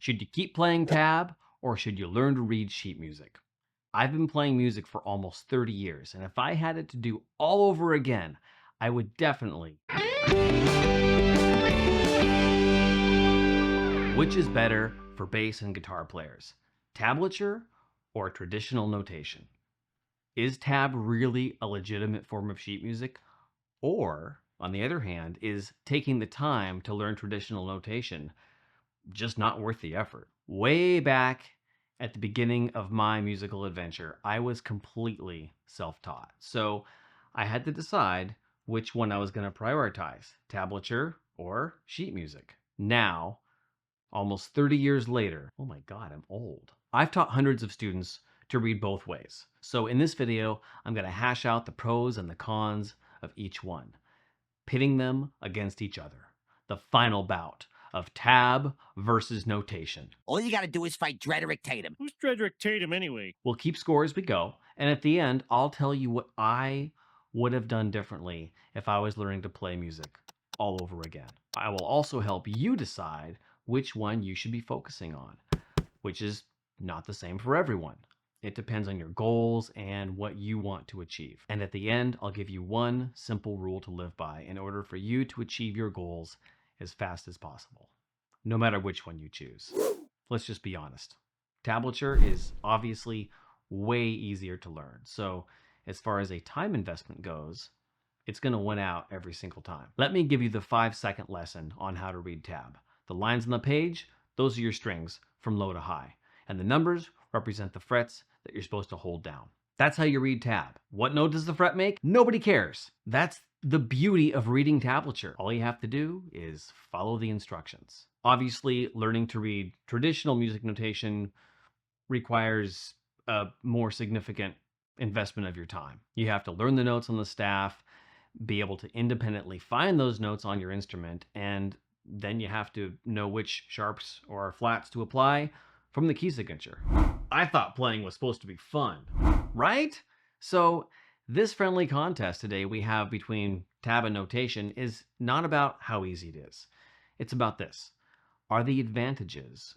Should you keep playing tab or should you learn to read sheet music? I've been playing music for almost 30 years, and if I had it to do all over again, I would definitely. Which is better for bass and guitar players, tablature or traditional notation? Is tab really a legitimate form of sheet music? Or, on the other hand, is taking the time to learn traditional notation just not worth the effort? Way back at the beginning of my musical adventure, I was completely self-taught. So I had to decide which one I was going to prioritize, tablature or sheet music. Now, almost 30 years later, oh my God, I'm old. I've taught hundreds of students to read both ways. So in this video, I'm going to hash out the pros and the cons of each one, pitting them against each other. The final bout of tab versus notation. All you gotta do is fight Drederick Tatum. Who's Drederick Tatum anyway? We'll keep score as we go, and at the end, I'll tell you what I would have done differently if I was learning to play music all over again. I will also help you decide which one you should be focusing on, which is not the same for everyone. It depends on your goals and what you want to achieve. And at the end, I'll give you one simple rule to live by in order for you to achieve your goals as fast as possible, no matter which one you choose. Let's just be honest. Tablature is obviously way easier to learn. So as far as a time investment goes, it's going to win out every single time. Let me give you the 5-second lesson on how to read tab. The lines on the page, those are your strings from low to high. And the numbers represent the frets that you're supposed to hold down. That's how you read tab. What note does the fret make? Nobody cares. That's the beauty of reading tablature. All you have to do is follow the instructions. Obviously, learning to read traditional music notation requires a more significant investment of your time. You have to learn the notes on the staff, be able to independently find those notes on your instrument, and then you have to know which sharps or flats to apply from the key signature. I thought playing was supposed to be fun, right? So this friendly contest today we have between tab and notation is not about how easy it is. It's about this. Are the advantages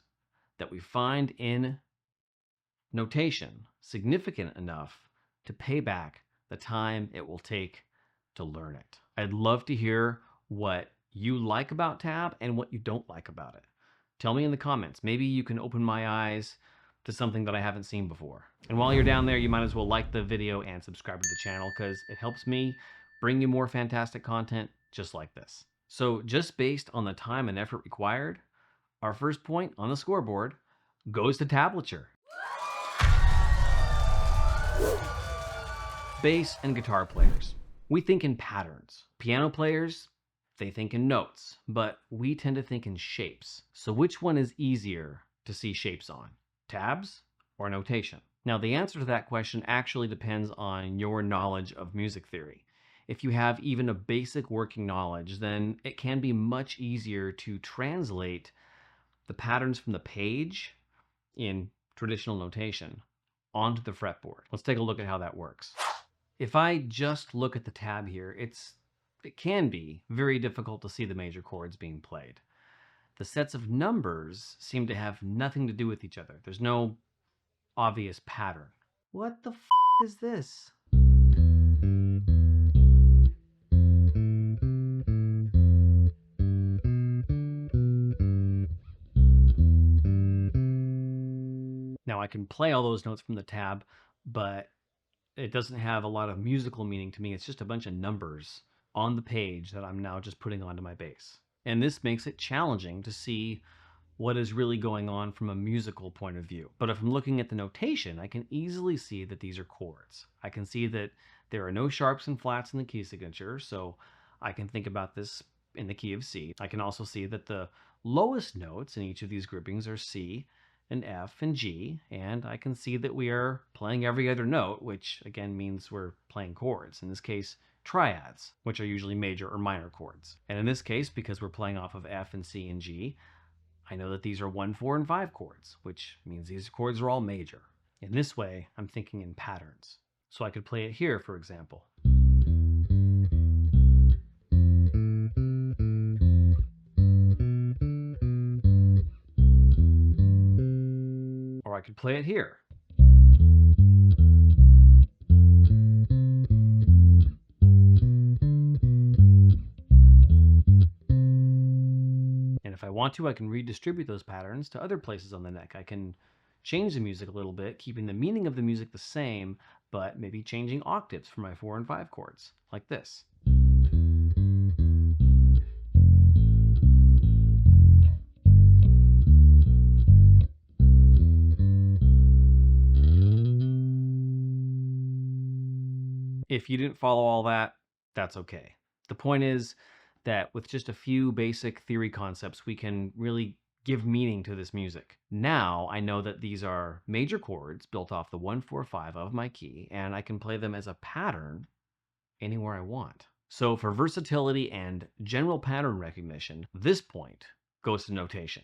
that we find in notation significant enough to pay back the time it will take to learn it? I'd love to hear what you like about tab and what you don't like about it. Tell me in the comments. Maybe you can open my eyes to something that I haven't seen before. And while you're down there, you might as well like the video and subscribe to the channel because it helps me bring you more fantastic content just like this. So just based on the time and effort required, our first point on the scoreboard goes to tablature. Bass and guitar players, we think in patterns. Piano players, they think in notes, but we tend to think in shapes. So which one is easier to see shapes on? Tabs or notation? Now the answer to that question actually depends on your knowledge of music theory. If you have even a basic working knowledge, then it can be much easier to translate the patterns from the page in traditional notation onto the fretboard. Let's take a look at how that works. If I just look at the tab here, it can be very difficult to see the major chords being played. The sets of numbers seem to have nothing to do with each other. There's no obvious pattern. What the f is this? Now I can play all those notes from the tab, but it doesn't have a lot of musical meaning to me. It's just a bunch of numbers on the page that I'm now just putting onto my bass. And this makes it challenging to see what is really going on from a musical point of view. But if I'm looking at the notation, I can easily see that these are chords. I can see that there are no sharps and flats in the key signature, so I can think about this in the key of C. I can also see that the lowest notes in each of these groupings are C and F and G, and I can see that we are playing every other note, which again means we're playing chords. In this case, triads, which are usually major or minor chords. And in this case, because we're playing off of F and C and G, I know that these are 1, 4, and 5 chords, which means these chords are all major. In this way, I'm thinking in patterns. So I could play it here, for example. Or I could play it here. And if I want to, I can redistribute those patterns to other places on the neck. I can change the music a little bit, keeping the meaning of the music the same, but maybe changing octaves for my 4 and 5 chords, like this. If you didn't follow all that, that's okay. The point is that with just a few basic theory concepts, we can really give meaning to this music. Now I know that these are major chords built off the 1, 4, 5 of my key, and I can play them as a pattern anywhere I want. So for versatility and general pattern recognition, this point goes to notation,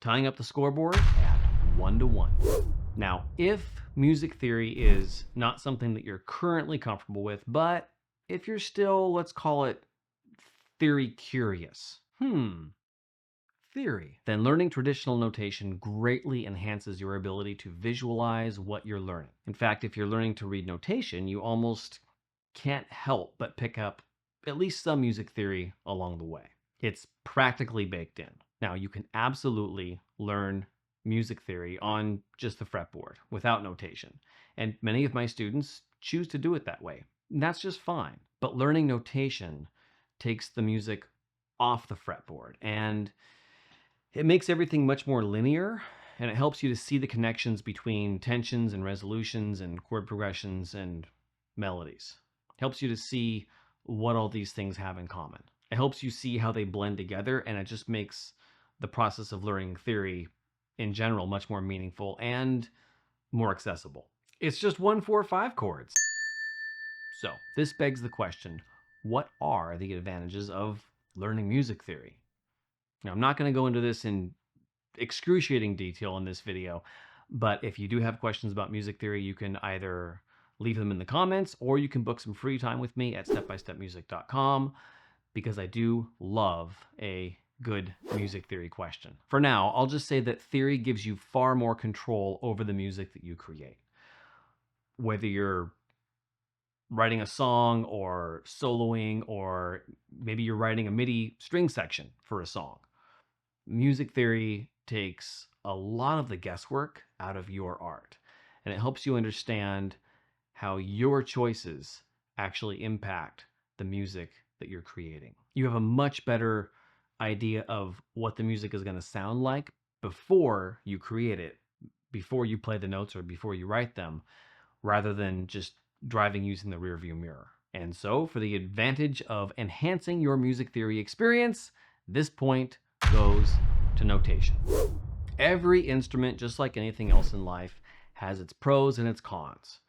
tying up the scoreboard at 1 to 1. Now, if music theory is not something that you're currently comfortable with, but if you're still, let's call it theory curious, theory, then learning traditional notation greatly enhances your ability to visualize what you're learning. In fact, if you're learning to read notation, you almost can't help but pick up at least some music theory along the way. It's practically baked in. Now, you can absolutely learn music theory on just the fretboard without notation. And many of my students choose to do it that way. And that's just fine. But learning notation takes the music off the fretboard, and it makes everything much more linear, and it helps you to see the connections between tensions and resolutions and chord progressions and melodies. It helps you to see what all these things have in common. It helps you see how they blend together, and it just makes the process of learning theory in general much more meaningful and more accessible. It's just 1, 4, 5 chords. So this begs the question, what are the advantages of learning music theory? Now, I'm not going to go into this in excruciating detail in this video, but if you do have questions about music theory, you can either leave them in the comments or you can book some free time with me at stepbystepmusic.com, because I do love a good music theory question. For now, I'll just say that theory gives you far more control over the music that you create. Whether you're writing a song or soloing, or maybe you're writing a MIDI string section for a song, music theory takes a lot of the guesswork out of your art, and it helps you understand how your choices actually impact the music that you're creating. You have a much better idea of what the music is going to sound like before you create it, before you play the notes or before you write them, rather than just driving using the rearview mirror. And so, for the advantage of enhancing your music theory experience, this point goes to notation. Every instrument, just like anything else in life, has its pros and its cons.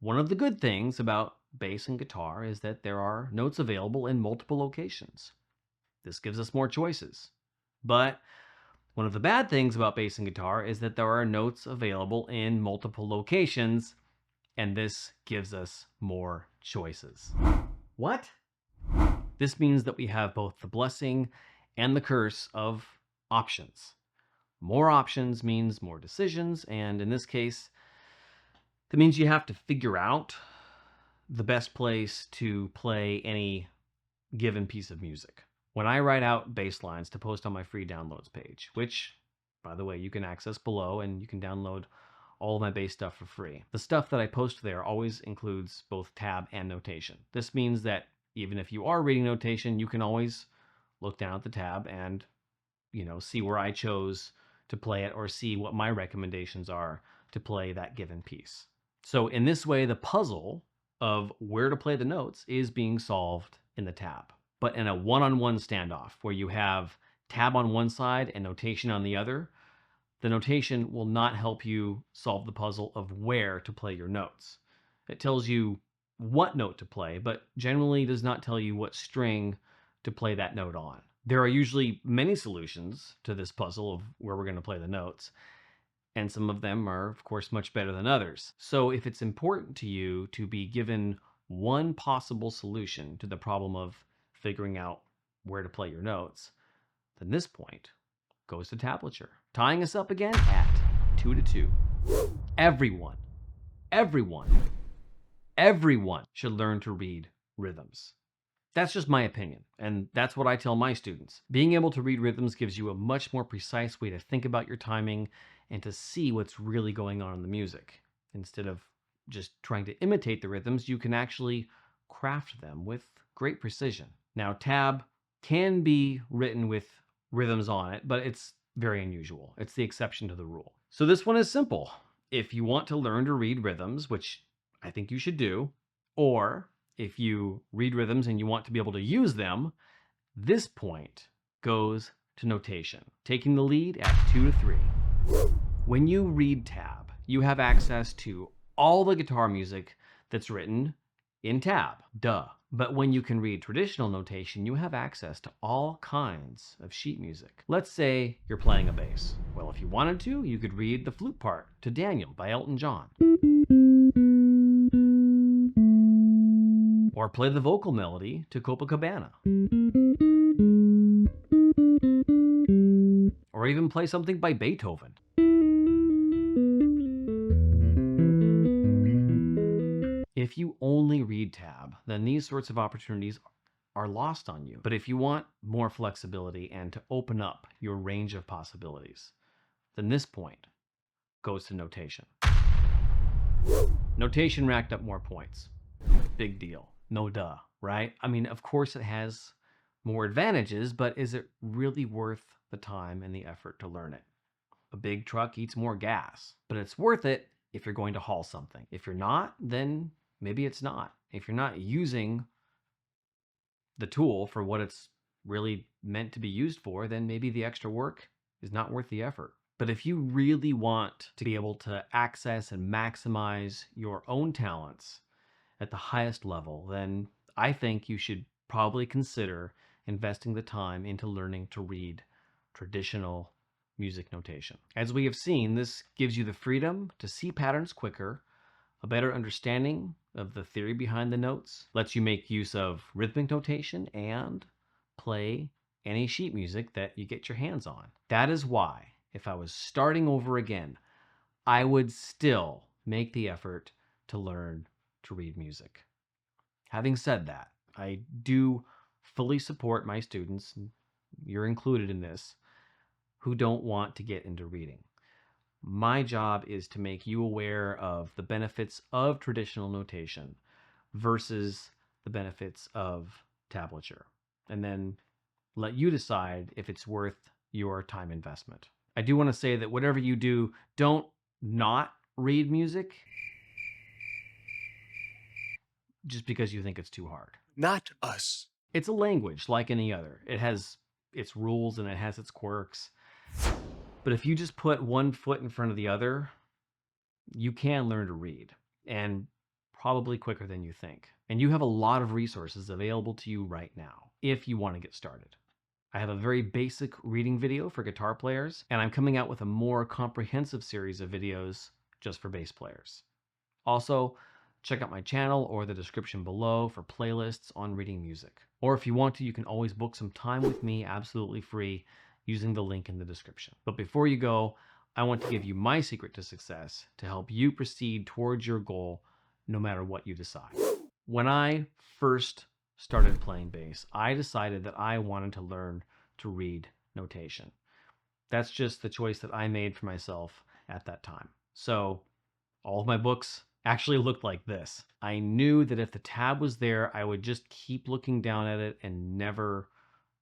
One of the good things about bass and guitar is that there are notes available in multiple locations. This gives us more choices. But one of the bad things about bass and guitar is that there are notes available in multiple locations, and this gives us more choices. What? This means that we have both the blessing and the curse of options. More options means more decisions, and in this case, that means you have to figure out the best place to play any given piece of music. When I write out bass lines to post on my free downloads page, which, by the way, you can access below, and you can download all of my bass stuff for free. The stuff that I post there always includes both tab and notation. This means that even if you are reading notation, you can always look down at the tab and, see where I chose to play it, or see what my recommendations are to play that given piece. So in this way, the puzzle of where to play the notes is being solved in the tab. But in a one-on-one standoff where you have tab on one side and notation on the other, the notation will not help you solve the puzzle of where to play your notes. It tells you what note to play, but generally does not tell you what string to play that note on. There are usually many solutions to this puzzle of where we're going to play the notes, and some of them are, of course, much better than others. So if it's important to you to be given one possible solution to the problem of figuring out where to play your notes, then this point goes to tablature, tying us up again at 2 to 2. Everyone, everyone, everyone should learn to read rhythms. That's just my opinion, and that's what I tell my students. Being able to read rhythms gives you a much more precise way to think about your timing and to see what's really going on in the music. Instead of just trying to imitate the rhythms, you can actually craft them with great precision. Now, tab can be written with rhythms on it, but it's very unusual. It's the exception to the rule. So this one is simple. If you want to learn to read rhythms, which I think you should do, or if you read rhythms and you want to be able to use them, this point goes to notation, taking the lead at 2 to 3. When you read tab, you have access to all the guitar music that's written in tab, duh. But when you can read traditional notation, you have access to all kinds of sheet music. Let's say you're playing a bass. Well, if you wanted to, you could read the flute part to Daniel by Elton John. Or play the vocal melody to Copacabana. Or even play something by Beethoven. If you only read tab, then these sorts of opportunities are lost on you. But if you want more flexibility and to open up your range of possibilities, then this point goes to notation. Notation racked up more points. Big deal. No duh, right? I mean, of course it has more advantages, but is it really worth the time and the effort to learn it? A big truck eats more gas, but it's worth it if you're going to haul something. If you're not, then maybe it's not. If you're not using the tool for what it's really meant to be used for, then maybe the extra work is not worth the effort. But if you really want to be able to access and maximize your own talents at the highest level, then I think you should probably consider investing the time into learning to read traditional music notation. As we have seen, this gives you the freedom to see patterns quicker, a better understanding of the theory behind the notes, lets you make use of rhythmic notation, and play any sheet music that you get your hands on. That is why, if I was starting over again, I would still make the effort to learn to read music. Having said that, I do fully support my students, you're included in this, who don't want to get into reading. My job is to make you aware of the benefits of traditional notation versus the benefits of tablature, and then let you decide if it's worth your time investment. I do want to say that whatever you do, don't not read music just because you think it's too hard. Not us. It's a language like any other. It has its rules and it has its quirks. But if you just put one foot in front of the other, you can learn to read, and probably quicker than you think. And you have a lot of resources available to you right now if you want to get started. I have a very basic reading video for guitar players, and I'm coming out with a more comprehensive series of videos just for bass players. Also, check out my channel or the description below for playlists on reading music. Or if you want to, you can always book some time with me absolutely free using the link in the description. But before you go, I want to give you my secret to success to help you proceed towards your goal no matter what you decide. When I first started playing bass, I decided that I wanted to learn to read notation. That's just the choice that I made for myself at that time. So all of my books actually looked like this. I knew that if the tab was there, I would just keep looking down at it and never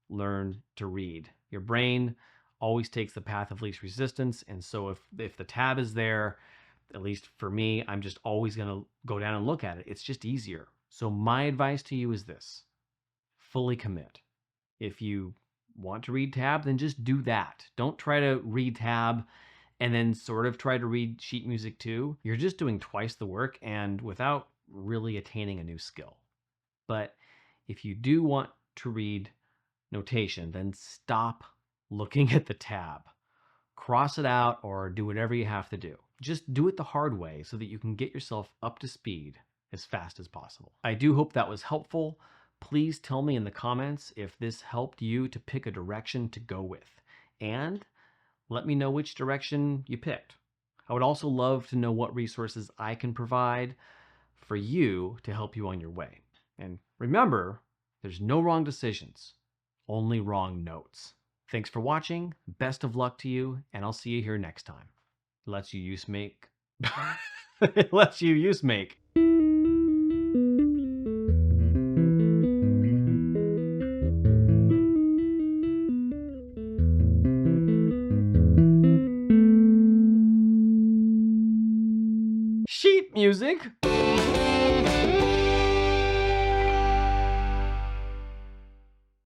learn to read. Your brain always takes the path of least resistance, and so if the tab is there, at least for me, I'm just always going to go down and look at it. It's just easier. So my advice to you is this: fully commit. If you want to read tab, then just do that. Don't try to read tab and then sort of try to read sheet music too. You're just doing twice the work and without really attaining a new skill. But if you do want to read notation, then stop looking at the tab. Cross it out or do whatever you have to do. Just do it the hard way so that you can get yourself up to speed as fast as possible. I do hope that was helpful. Please tell me in the comments if this helped you to pick a direction to go with, and let me know which direction you picked. I would also love to know what resources I can provide for you to help you on your way. And remember, there's no wrong decisions, only wrong notes. Thanks for watching. Best of luck to you, and I'll see you here next time. Let's you use make. Let's you use make. Sheet music.